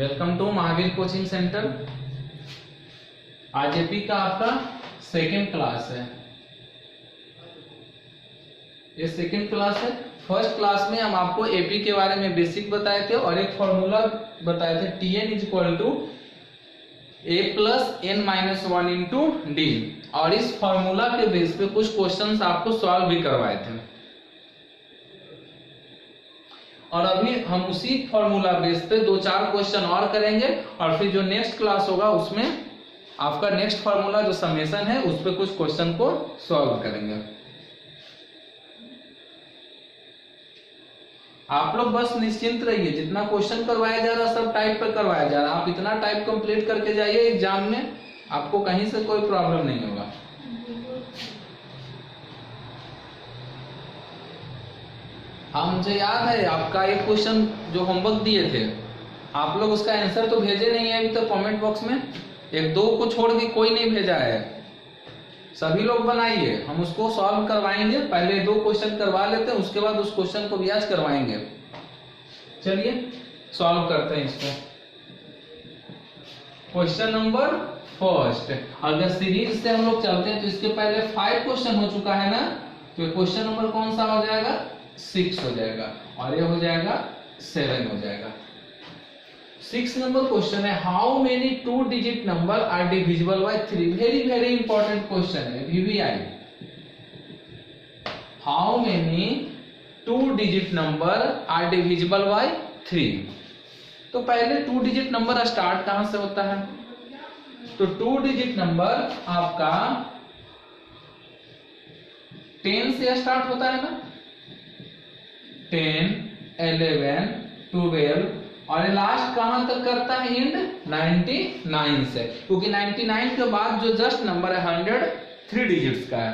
Welcome to Mahavir coaching centre. आज AP का आपका सेकेंड क्लास है। ये सेकेंड क्लास है। फर्स्ट क्लास में हम आपको एपी के बारे में बेसिक बताए थे और एक फॉर्मूला बताए थे Tn is equal to a plus n minus 1 into d. और इस फॉर्मूला के बेस पे कुछ क्वेश्चंस आपको सॉल्व भी करवाए थे और अभी हम उसी फॉर्मूला बेस पे 2-4 क्वेश्चन और करेंगे और फिर जो नेक्स्ट क्लास होगा उसमें आपका नेक्स्ट फॉर्मूला जो समेशन है उस पे कुछ क्वेश्चन को सॉल्व करेंगे। आप लोग बस निश्चिंत रहिए, जितना क्वेश्चन करवाया जा रहा है सब टाइप पे करवाया जा रहा है। आप इतना टाइप कंप्लीट करके जाइए एग्जाम में, आपको कहीं से कोई प्रॉब्लम नहीं होगा। हाँ, मुझे याद है आपका एक क्वेश्चन जो होमवर्क दिए थे, आप लोग उसका आंसर तो भेजे नहीं है अभी तक कमेंट बॉक्स में। 1-2 को छोड़ के कोई नहीं भेजा है। सभी लोग बनाइए, हम उसको सॉल्व करवाएंगे। पहले 2 क्वेश्चन करवा लेते हैं, उसके बाद उस क्वेश्चन को भी आज करवाएंगे। चलिए सॉल्व करते हैं इसको। क्वेश्चन नंबर फर्स्ट, अगर सीरीज से हम लोग चलते हैं तो इसके पहले 5 क्वेश्चन हो चुका है ना, तो क्वेश्चन नंबर कौन सा हो जाएगा? 6 हो जाएगा और ये हो जाएगा 7 हो जाएगा। 6 नंबर क्वेश्चन है, how many 2 digit number are divisible by 3। Very very important question है, VVI। How many 2 digit number are divisible by 3। तो पहले 2 डिजिट नंबर स्टार्ट कहां से होता है? तो 2 डिजिट नंबर आपका 10 से स्टार्ट होता है ना, 10, 11, 12 और लास्ट कहां तक करता है? एंड 99 से, क्योंकि 99 के बाद जो जस्ट नंबर है 100 3 डिजिट्स का है।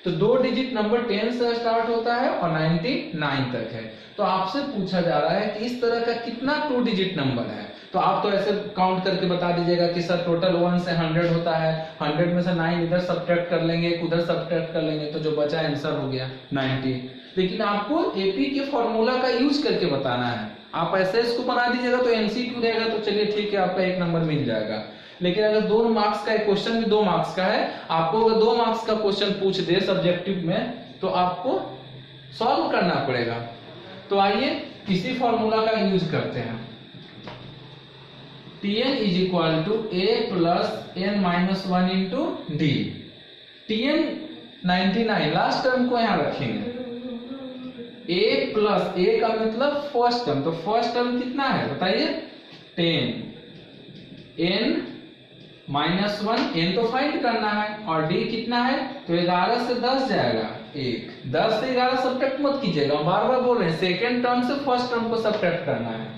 तो 2 डिजिट नंबर 10 से स्टार्ट होता है और 99 तक है। तो आपसे पूछा जा रहा है कि इस तरह का कितना 2 डिजिट नंबर है। तो आप तो ऐसे काउंट करके बता दीजिएगा कि सर टोटल 1 से 100 होता है, 100 में से 9 इधर सब्ट्रैक्ट कर लेंगे, उधर सब्ट्रैक्ट कर लेंगे, तो जो बचा आंसर हो गया 90। लेकिन आपको एपी के फॉर्मूला का यूज करके बताना है। आप ऐसे इसको बना दीजिएगा तो एमसीक्यू रहेगा, तो चलिए ठीक है, आपका 1 नंबर मिल जाएगा। लेकिन अगर 2 मार्क्स का एक क्वेश्चन भी 2 मार्क्स का है, आपको अगर 2 मार्क्स का क्वेश्चन पूछ दे सब्जेक्टिव में तो आपको सॉल्व करना पड़ेगा। तो आइए इसी फॉर्मूला का यूज करते हैं। Tn is equal to a plus n minus 1 into d. Tn 99, last term को यहां रखेंगे। a प्लस a का मतलब फर्स्ट टर्म, तो फर्स्ट टर्म कितना है बताइए? 10, n माइनस 1, n तो फाइंड करना है और d कितना है? तो 11 से 10 जाएगा 1। 10 से 11 सब्ट्रैक्ट मत कीजिएगा, बार बार बोल रहे हैं, सेकेंड टर्म से फर्स्ट टर्म को सब्ट्रैक्ट करना है।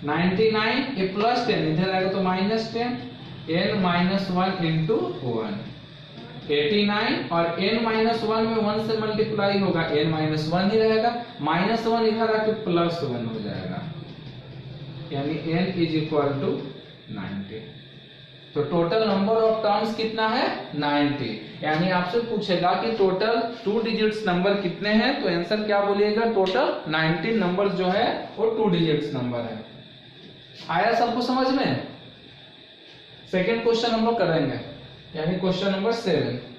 99 a प्लस 10 इधर आएगा तो माइनस 10, n माइनस 1 इंटू 1 89 और n माइनस 1 में 1 से मल्टीप्लाई होगा, n माइनस 1 ही रहेगा, माइनस 1 इधर आके प्लस 1 हो जाएगा, यानी n इज इक्वल टू 90। तो टोटल नंबर ऑफ टर्म्स कितना है? 90। यानी आपसे पूछेगा कि टोटल 2 डिजिट्स नंबर कितने हैं, तो आंसर क्या बोलिएगा? टोटल 19 नंबर जो है वो 2 डिजिट्स नंबर है। आया सबको समझ में? सेकेंड क्वेश्चन हम लोग करेंगे, यानी क्वेश्चन नंबर 7।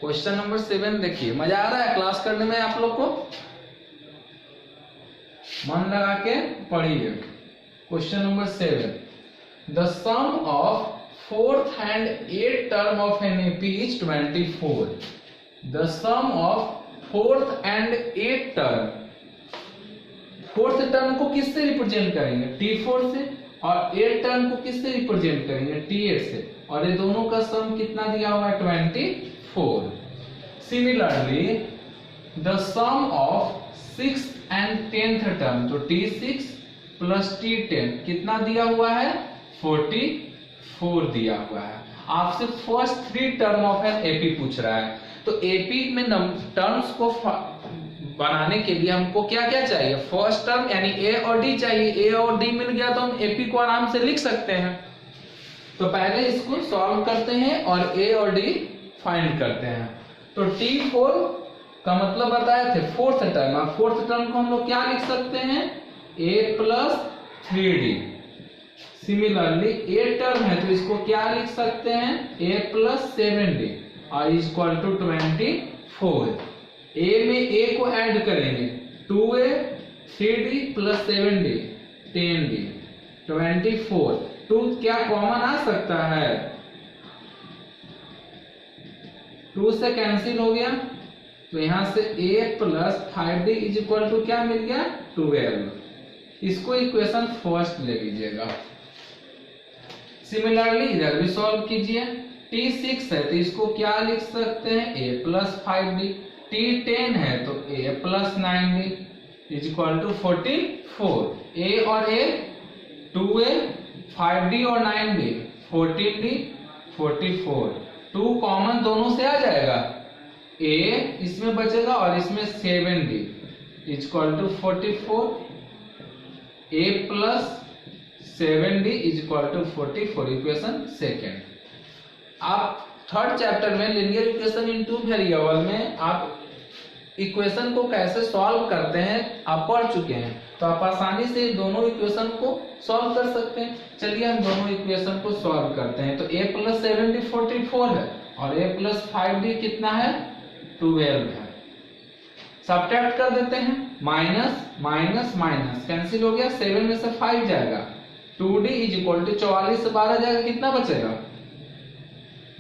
क्वेश्चन नंबर 7 देखिए, मजा आ रहा है क्लास करने में? आप लोग को मन लगा के पढ़िए। Question number 7, the sum of 4th and 8th term of an AP is 24. The sum of 4th and 8th term, 4th term को किससे रिप्रेजेंट करेंगे? T4 से, और 8th टर्म को किससे रिप्रेजेंट करेंगे? T8 से, और ये दोनों का सम कितना दिया हुआ है? 24. Similarly, the sum of 6th and 10th term, तो T6 प्लस T10 कितना दिया हुआ है? 44 दिया हुआ है। आपसे first 3 term of an AP पूछ रहा है, तो एपी में टर्म्स को बनाने के लिए हमको क्या क्या चाहिए, फर्स्ट टर्म यानी ए और डी चाहिए। ए और डी मिल गया तो हम एपी को आराम से लिख सकते हैं। तो पहले इसको सॉल्व करते हैं और ए और डी फाइंड करते हैं। तो T4 का मतलब बताए थे फोर्थ टर्म। अब फोर्थ टर्म को हम लोग क्या लिख सकते हैं, a plus 3d। Similarly a term है तो इसको क्या लिख सकते हैं, a प्लस 7d और इक्वल टू 24। a में a को ऐड करेंगे, 2a 3d plus 7d 10d 24। 2 क्या कॉमन आ सकता है, 2 से कैंसिल हो गया तो यहां से a plus 5d is equal to क्या मिल गया, 12। इसको इक्वेशन फर्स्ट ले लीजिएगा। सिमिलरली इधर भी सॉल्व कीजिए। T6 है तो इसको क्या लिख सकते हैं, a प्लस 5d। T10 है तो a plus 9d is equal to 44। a और a 2a 5d और 9d 14d 44। 2 कॉमन दोनों से आ जाएगा, a इसमें बचेगा और इसमें 7d is equal to 44। a plus 7d is equal to 44, equation second. आप थर्ड चैप्टर में linear equation in two variable में आप इक्वेशन को कैसे सॉल्व करते हैं आप पढ़ चुके हैं, तो आप आसानी से दोनों इक्वेशन को सॉल्व कर सकते हैं। चलिए हम दोनों इक्वेशन को सॉल्व करते हैं। तो a प्लस 7d 44 है और a प्लस 5d कितना है, 12 है। सब्ट्रैक्ट कर देते हैं, माइनस माइनस माइनस कैंसिल हो गया, 7 में से 5 जाएगा, 2d इज इक्वल टू 44 से 12 जाएगा, कितना बचेगा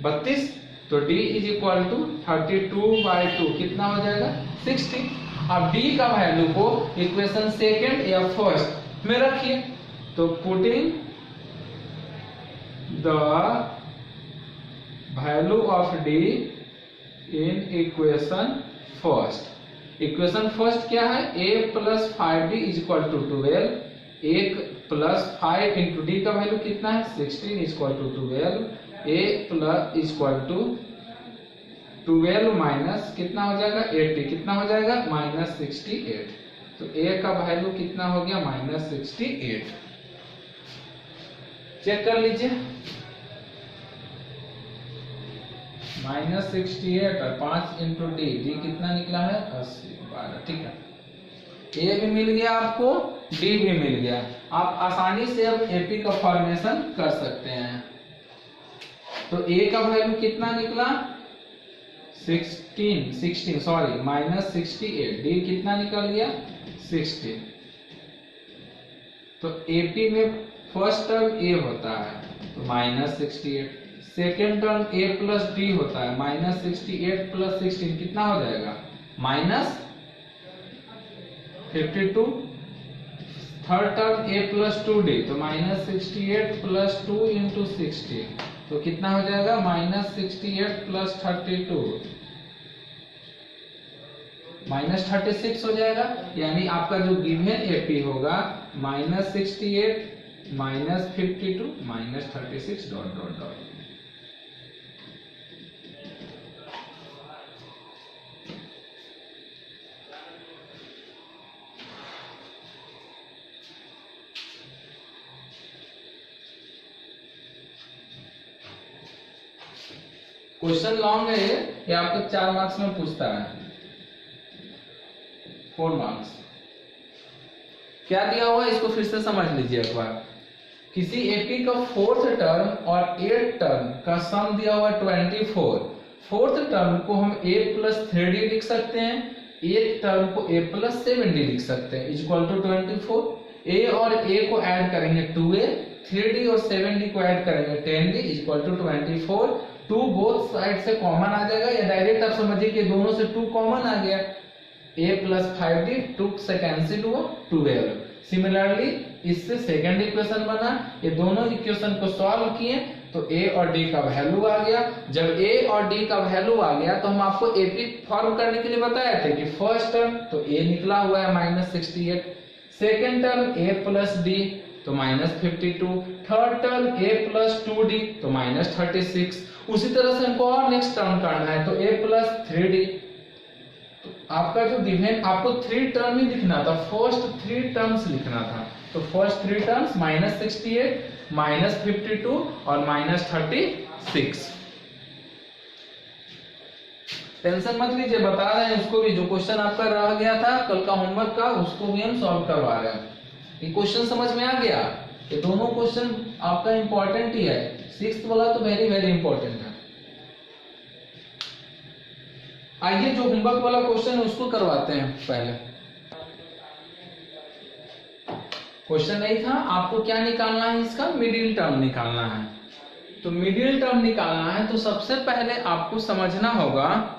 32। तो d इज इक्वल टू 32/2 कितना हो जाएगा 60। अब d का वैल्यू को इक्वेशन सेकेंड या फर्स्ट में रखिए। तो putting the value of d in equation first. Equation first क्या है, a plus 5d is equal to 12। 1 plus 5 into d का वैल्यू कितना है 16 is equal to 12। a plus is equal to 12 minus कितना हो जाएगा 80, कितना हो जाएगा -68। तो a का वैल्यू कितना हो गया -68। चेक कर लीजिए, -68 और 5 इंटू डी, कितना निकला है 80 12। ठीक है, a भी मिल गया आपको, d भी मिल गया। आप आसानी से अब एपी का फॉर्मेशन कर सकते हैं। तो a का वैल्यू कितना निकला -68, d कितना निकल गया 60। तो एपी में फर्स्ट टर्म a होता है तो -68, second term a plus d होता है -68 प्लस 16 कितना हो जाएगा -52। Third term a plus 2d तो -68 प्लस 2 इंटू 60 तो कितना हो जाएगा -68 प्लस 32 -36 हो जाएगा। यानी आपका जो गिवन एपी होगा -68 -52 -36 dot dot dot. Question long है ये आपको 4 मार्क्स में पूछता है, 4 मार्क्स। क्या दिया हुआ है इसको फिर से समझ लीजिए एक बार। किसी एपी का फोर्थ टर्म और 8th टर्म का सम दिया हुआ 24। फोर्थ टर्म को हम a प्लस 3d लिख सकते हैं, 8th टर्म को a प्लस 7d लिख सकते हैं इक्वल टू 24। a और a को ऐड करेंगे 2a, 3d और 7d को ऐड करेंगे 10d equal to 24। 2 both side से कॉमन आ जाएगा, या डायरेक्ट आप समझिए कि दोनों से 2 कॉमन आ गया। a प्लस 5d 2 से कैंसिल हुआ 12। सिमिलरली इससे सेकंड इक्वेशन बना। ये दोनों इक्वेशन को सॉल्व किए तो a और d का वैल्यू आ गया। जब a और d का वैल्यू आ गया तो हम आपको एपी फॉर्म करने के लिए बताए थे कि फर्स्ट टर्म तो a निकला हुआ है -68, second term a plus d तो -52, third term a plus 2d तो -36। उसी तरह से हमको और नेक्स्ट टर्म करना है तो a प्लस 3d। तो आपका जो गिवन, आपको 3 टर्म ही लिखना था, फर्स्ट 3 टर्म्स लिखना था। तो फर्स्ट 3 टर्म्स -68, -52 और -36। टेंशन मत लीजिए, बता रहे हैं उसको भी, जो क्वेश्चन आपका रह गया था कल का होमवर्क का, उसको भी हम सॉल्व करवा रहे हैं। ये क्वेश्चन समझ में आ गया? ये दोनों क्वेश्चन आपका इंपॉर्टेंट ही है, 6th वाला तो वेरी वेरी इंपॉर्टेंट है। आइए जो होमवर्क वाला क्वेश्चन है उसको करवाते हैं। पहले क्वेश्चन नहीं था, आपको क्या निकालना है, इसका मिडिल टर्म निकालना है। तो मिडिल टर्म निकालना है तो सबसे पहले आपको समझना होगा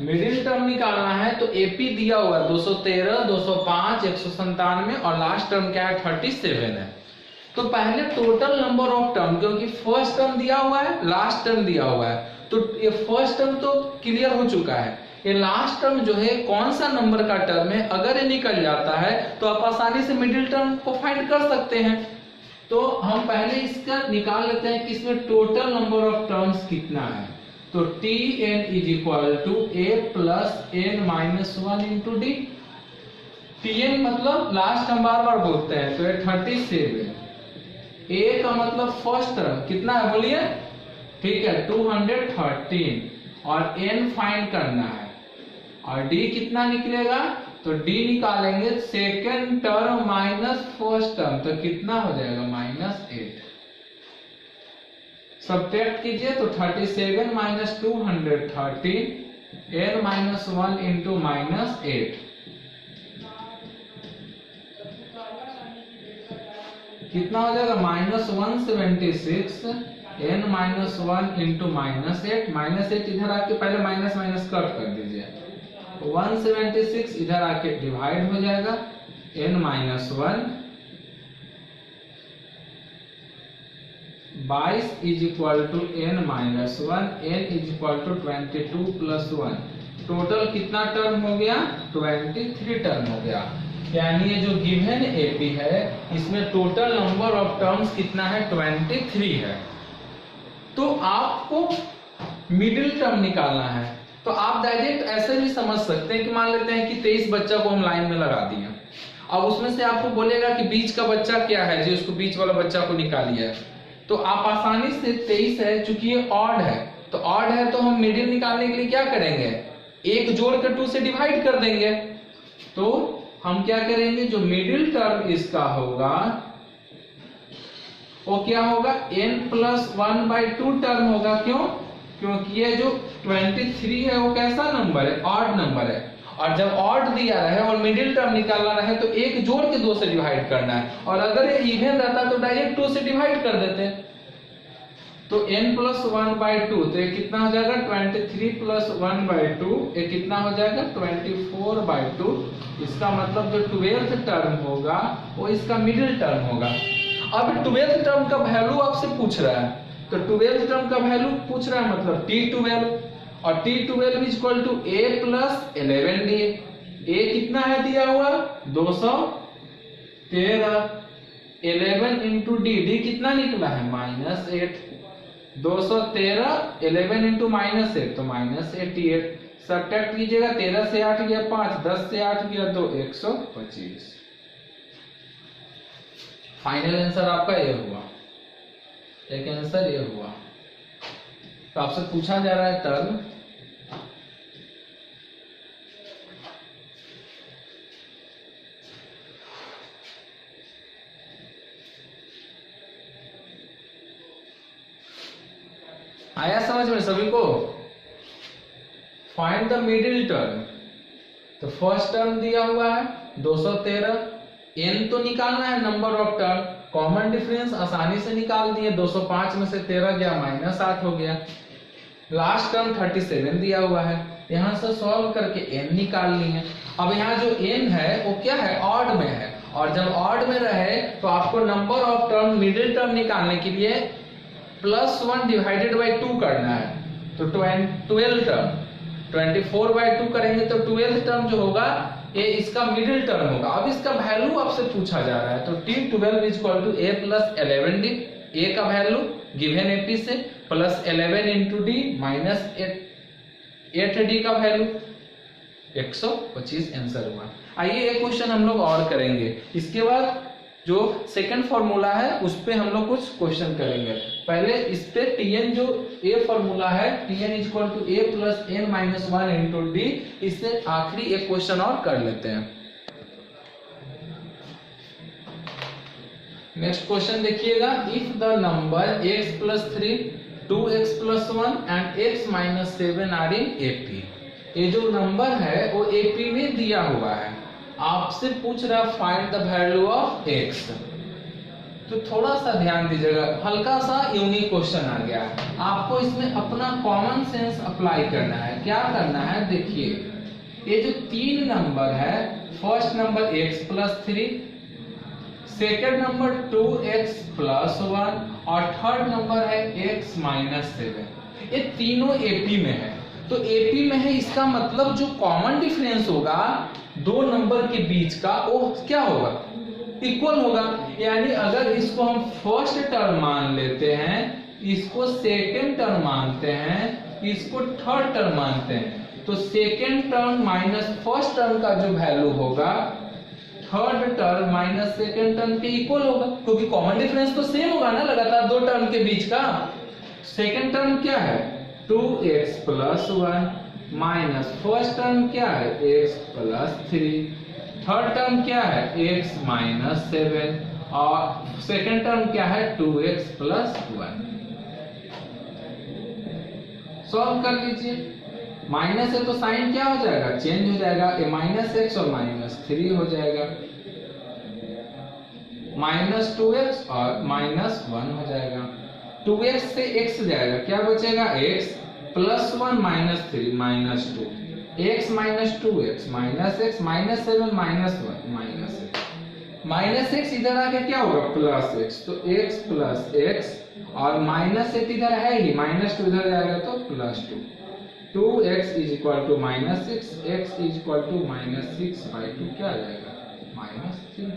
मिडिल टर्म निकालना है। तो एपी दिया हुआ है 213, 205, 197 और लास्ट टर्म क्या है 37 है। तो पहले टोटल नंबर ऑफ टर्म, क्योंकि फर्स्ट टर्म दिया हुआ है, लास्ट टर्म दिया हुआ है, तो ये फर्स्ट टर्म तो क्लियर हो चुका है। ये लास्ट टर्म जो है कौन सा नंबर का टर्म है, अगर ये निकल जाता है तो आप आसानी से मिडिल टर्म को फाइंड कर सकते हैं। तो हम पहले इसका निकाल लेते हैं कि इसमें टोटल नंबर ऑफ टर्म्स कितना है। तो Tn is equal to a plus n minus 1 into d. Tn मतलब लास्ट हम बार बार बोलते हैं, तो ये 37। a का मतलब फर्स्ट टर्म कितना है बोलिए, ठीक है 213 और n फाइंड करना है और d कितना निकलेगा, तो d निकालेंगे second term minus first term, तो कितना हो जाएगा -8। सब्ट्रैक्ट कीजिए तो 37 माइनस 213 n माइनस 1 इंटू -8 कितना हो जाएगा -176 n माइनस 1 इंटू -8। -8 इधर आके पहले माइनस माइनस कट कर दीजिए, 176 इधर आके डिवाइड हो जाएगा, n minus 1 22 is equal to n minus 1, n is equal to 22 plus 1। Total कितना टर्म हो गया, 23 टर्म हो गया। यानी ये जो गिवन एपी है इसमें टोटल नंबर ऑफ टर्म्स कितना है, 23 है। तो आपको मिडिल टर्म निकालना है। तो आप डायरेक्ट ऐसे भी समझ सकते हैं कि मान लेते हैं कि 23 बच्चा को हम लाइन में लगा दिए, अब उसमें से आपको बोलेगा कि बीच का बच्चा क्या है, जी उसको बीच वाला बच्चा को निकालिए। तो आप आसानी से 23 है, चूंकि ये ऑड है, तो ऑड है तो हम मिडिल निकालने के लिए क्या करेंगे, एक जोड़ कर 2 से डिवाइड कर देंगे। तो हम क्या करेंगे, जो मिडिल टर्म इसका होगा वो क्या होगा, n प्लस 1/2 टर्म होगा। क्यों, क्योंकि ये जो 23 है वो कैसा नंबर है, ऑड नंबर है, और जब ऑड दिया रहे और मिडिल टर्म निकालना रहे तो एक जोड़ के 2 से डिवाइड करना है, और अगर ये इवन रहता तो डायरेक्ट 2 से डिवाइड कर देते। तो n प्लस 1/2, तो ये कितना हो जाएगा 23 प्लस 1/2, ये कितना हो जाएगा 24/2। इसका मतलब जो 12th टर्म होगा वो इसका मिडिल टर्म होगा। अब 12th टर्म का वैल्यू आपसे पूछ रहा है, तो 12th टर्म का वैल्यू पूछ रहा है मतलब T12, और T12 is equal to a plus 11d। a कितना है दिया हुआ 213, 11 इंटू d कितना निकला है -8। 213 11 इंटू -8 तो -88। सब्ट्रैक्ट कीजिएगा, 13 से 8 गया 5, 10 से 8 गया 2, 125। फाइनल आंसर आपका ये हुआ, एक आंसर ये हुआ। तो आपसे पूछा जा रहा है टर्म आया समझ में सभी को। Find the middle term. तो फर्स्ट टर्म दिया हुआ है 213, n तो निकालना है number of term, common difference आसानी से निकाल दिए, 205 में से 13 गया -8 हो गया। लास्ट टर्म 37 दिया हुआ है, यहां से सॉल्व करके n निकाल लिए। अब यहाँ जो n है वो क्या है, ऑड में है, और जब ऑड में रहे तो आपको number of term middle term निकालने के लिए +1 डिवाइडेड बाई 2 करना है। तो 12 टर्म 24/2 करेंगे तो 12th टर्म जो होगा ये इसका मिडिल टर्म होगा। अब इसका वैल्यू आपसे पूछा जा रहा है, तो T12 is equal to a plus 11d। A का वैल्यू गिवन एपी से plus 11 into D minus 8 D का वैल्यू 125 आंसर हुआ। आइए एक क्वेश्चन हम लोग और करेंगे, इसके बाद जो सेकंड फॉर्मूला है उस पे हम लोग कुछ क्वेश्चन करेंगे। पहले इस पे टीएन जो ए फॉर्मूला है TN is equal to A plus N minus 1 into D, इससे आखिरी एक क्वेश्चन और कर लेते हैं। नेक्स्ट क्वेश्चन देखिएगा, if the number x plus 3 2x plus 1 and x minus 7 are in AP. ये जो नंबर है वो एपी में दिया हुआ है, आपसे पूछ रहा find the value of x। तो थोड़ा सा ध्यान दीजिएगा, हल्का सा यूनिक क्वेश्चन आ गया है, आपको इसमें अपना कॉमन सेंस अप्लाई करना है। क्या करना है, देखिए ये जो तीन नंबर है, first number x plus 3, second number 2x plus 1 और थर्ड नंबर है x माइनस 7, ये तीनों एपी में है। तो एपी में है, इसका मतलब जो कॉमन डिफरेंस होगा दो नंबर के बीच का वो क्या होगा, इक्वल होगा। यानी अगर इसको हम फर्स्ट टर्म मान लेते हैं, इसको सेकेंड टर्म मानते हैं, इसको थर्ड टर्म मानते हैं, तो second term minus first term का जो वैल्यू होगा third term minus second term के इक्वल होगा, क्योंकि कॉमन डिफरेंस तो सेम होगा ना लगातार दो टर्म के बीच का। सेकेंड टर्म क्या है 2x plus 1 minus first term क्या है x प्लस 3, थर्ड टर्म क्या है x माइनस 7 और सेकेंड टर्म क्या है 2x प्लस 1। सॉल्व कर लीजिए, माइनस है तो साइन क्या हो जाएगा, चेंज हो जाएगा, ये माइनस एक्स और माइनस 3 हो जाएगा, माइनस 2x और माइनस 1 हो जाएगा, 2x से x जाएगा, क्या बचेगा x plus 1 minus 3 minus 2, x minus 2x minus x minus 7 minus 1 minus x, minus x इधर आके क्या होगा प्लस x, तो x प्लस x और माइनस 8 इधर है ही, माइनस 2 इधर जाएगा तो plus 2, 2x is equal to minus 6, x is equal to minus 6/2 क्या आ जाएगा माइनस 3।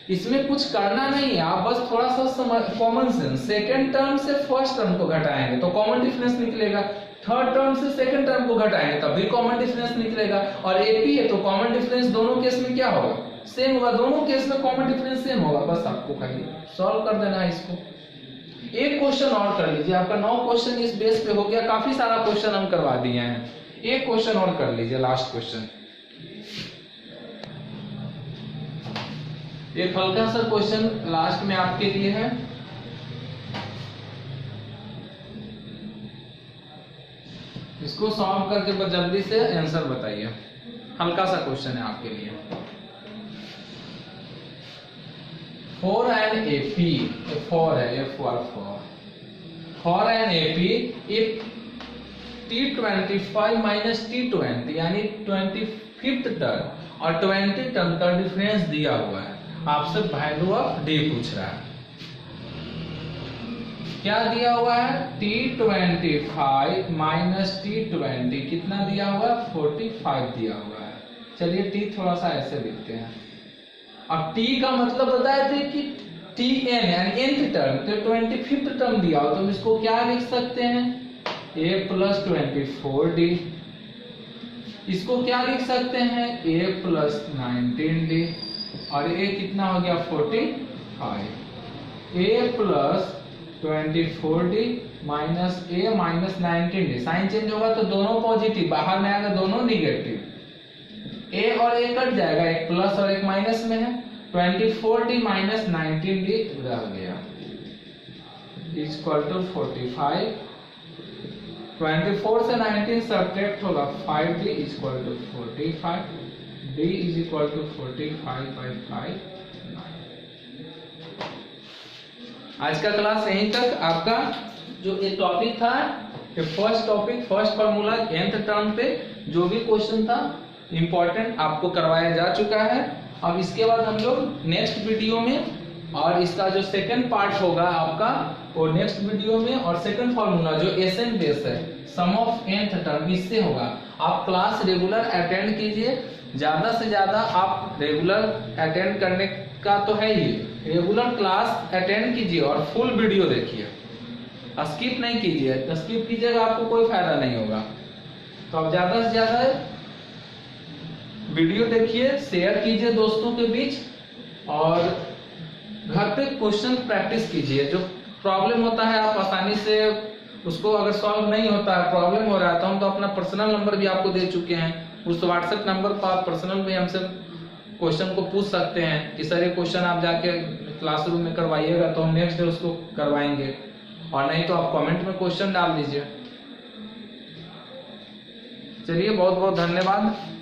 इसमें कुछ करना नहीं है, आप बस थोड़ा सा कॉमन सेंस, सेकेंड टर्म से फर्स्ट टर्म को घटाएंगे तो कॉमन डिफरेंस निकलेगा, थर्ड टर्म से सेकेंड टर्म को घटाएंगे तब भी कॉमन डिफरेंस निकलेगा, और एपी है तो कॉमन डिफरेंस दोनों केस में क्या होगा सेम होगा, दोनों केस में कॉमन डिफरेंस सेम होगा। बस आपको खाली सॉल्व कर देना है इसको। एक क्वेश्चन और कर लीजिए, आपका 9 क्वेश्चन इस बेस पे हो गया, काफी सारा क्वेश्चन हम करवा दिए हैं, एक क्वेश्चन और कर लीजिए, लास्ट क्वेश्चन। एक हल्का सा क्वेश्चन लास्ट में आपके लिए है, इसको सॉल्व करके बस जल्दी से आंसर बताइए, हल्का सा क्वेश्चन है आपके लिए। For an AP, for है for an AP, if T25 minus T20 यानी 25th टर्म और 20 टर्म का डिफरेंस दिया हुआ है, आपसे वैल्यू ऑफ D पूछ रहा है। क्या दिया हुआ है T25 माइनस T20 कितना दिया हुआ है 45 दिया हुआ है। चलिए T थोड़ा सा ऐसे लिखते हैं, अब t का मतलब बताए थे कि tn यानी nth टर्म, तो 25th टर्म दिया हो तो हम इसको क्या लिख सकते हैं a प्लस 24d, इसको क्या लिख सकते हैं a प्लस 19d, और a कितना हो गया 45, a plus 24d minus a minus 19d, sign change होगा तो दोनों पॉजिटिव, बाहर में आएगा दोनों निगेटिव, a और a कट जाएगा, एक प्लस और एक माइनस में है, 24d माइनस 19d रह गया, इक्वल टू 45, 24 से 19 सब्ट्रैक्ट होगा 5d equal to 45, d is equal to 45/5। आज का क्लास यहीं तक, आपका जो ये टॉपिक था, ये first topic, first formula nth term पे जो भी क्वेश्चन था इंपॉर्टेंट आपको करवाया जा चुका है। अब इसके बाद हम लोग नेक्स्ट वीडियो में, और इसका जो सेकंड पार्ट होगा आपका वो नेक्स्ट वीडियो में, और सेकंड फार्मूला जो एसएन बेस है सम ऑफ nth टर्म, इससे होगा। आप क्लास रेगुलर अटेंड कीजिए, ज्यादा से ज्यादा आप रेगुलर अटेंड करने का तो है ही, रेगुलर क्लास अटेंड कीजिए और फुल वीडियो देखिए, स्किप नहीं कीजिए। स्किप कीजिएगा आपको कोई फायदा नहीं होगा। तो आप ज्यादा से ज्यादा वीडियो देखिए, शेयर कीजिए दोस्तों के बीच, और घर पे क्वेश्चन प्रैक्टिस कीजिए। जो प्रॉब्लम होता है आप आसानी से उसको, अगर सॉल्व नहीं होता है, प्रॉब्लम हो रहा है, तो हम तो अपना पर्सनल नंबर भी आपको दे चुके हैं। उस व्हाट्सएप नंबर पर आप पर्सनल भी हमसे क्वेश्चन को पूछ सकते हैं कि सर ये क्वेश्चन आप जाके क्लासरूम में करवाइएगा, तो हम नेक्स्ट डे उसको करवाएंगे। और नहीं तो आप कमेंट में क्वेश्चन डाल दीजिए। चलिए, बहुत बहुत धन्यवाद।